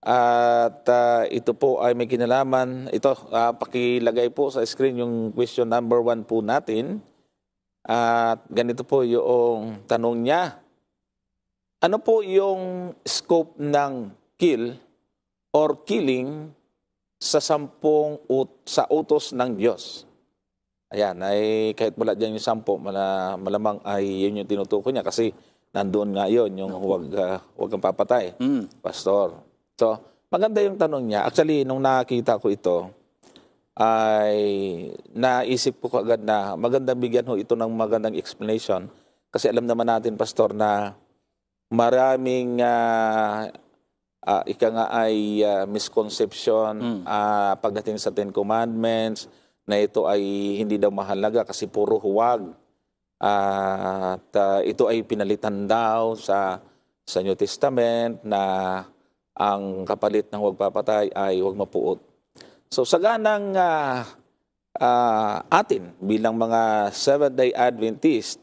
At ito po ay may kinalaman. Ito, pakilagay po sa screen yung question number 1 po natin. At ganito po yung tanong niya. Ano po yung scope ng kill or killing sa sa utos ng Diyos? Ayan, ay kahit wala dyan yung 10, malamang ay yun yung tinutukoy niya kasi nandoon nga yun, yung huwag kang papatay, Pastor. So, maganda yung tanong niya. Actually, nung nakita ko ito, ay naisip ko agad na magandang bigyan ho ito ng magandang explanation. Kasi alam naman natin, Pastor, na maraming ika nga ay misconception pagdating sa Ten Commandments, na ito ay hindi daw mahalaga kasi puro huwag. At ito ay pinalitan daw sa New Testament na ang kapalit ng huwag papatay ay huwag mapuot. So sa ganang atin bilang mga Seventh-day Adventist,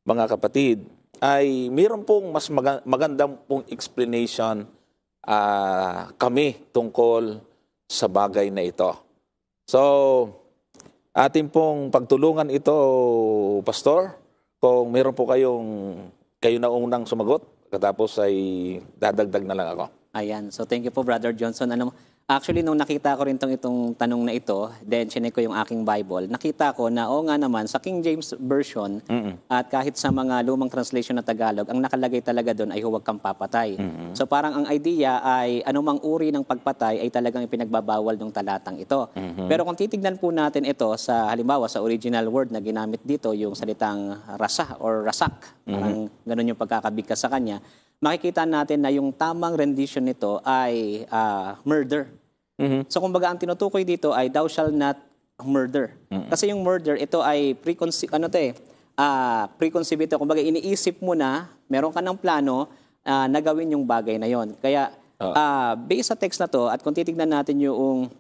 mga kapatid, ay mayroon pong mas magandang pong explanation kami tungkol sa bagay na ito. So, atin pong pagtulungan ito, Pastor, kung meron po kayo na unang sumagot, katapos ay dadagdag na lang ako. Ayan. So, thank you po, Brother Johnson. Actually, nung nakita ko rin itong tanong na ito, then chinek ko yung aking Bible, nakita ko na, nga naman, sa King James Version, at kahit sa mga lumang translation na Tagalog, ang nakalagay talaga doon ay huwag kang papatay. So parang ang idea ay anumang uri ng pagpatay ay talagang ipinagbabawal ng talatang ito. Pero kung titignan po natin ito sa, halimbawa, sa original word na ginamit dito, yung salitang rasa or rasak, parang ganun yung pagkakabigkas sa kanya, makikita natin na yung tamang rendition nito ay murder. So kumbaga ang tinutukoy dito ay thou shall not murder. Kasi yung murder, ito ay preconceived ito. Kumbaga iniisip mo na, meron ka ng plano na gawin yung bagay na yon. Kaya based sa text na to, at kung titignan natin yung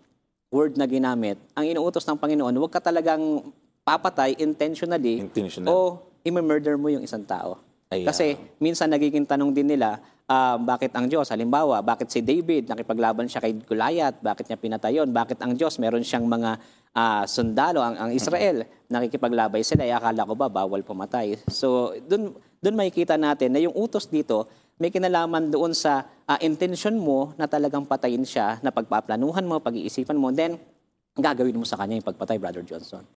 word na ginamit, ang inuutos ng Panginoon, huwag ka talagang papatay intentionally o i-murder mo yung isang tao. Kasi minsan nagiging tanong din nila, bakit ang Diyos? Halimbawa, bakit si David nakipaglaban siya kay Goliath? Bakit niya pinatay yun? Bakit ang Diyos meron siyang mga sundalo, ang Israel, nakikipaglabay sila? Akala ko ba bawal pumatay? So, dun makikita natin na yung utos dito, may kinalaman doon sa intention mo na talagang patayin siya, na pagpaplanuhan mo, pag-iisipan mo, then gagawin mo sa kanya yung pagpatay, Brother Johnson.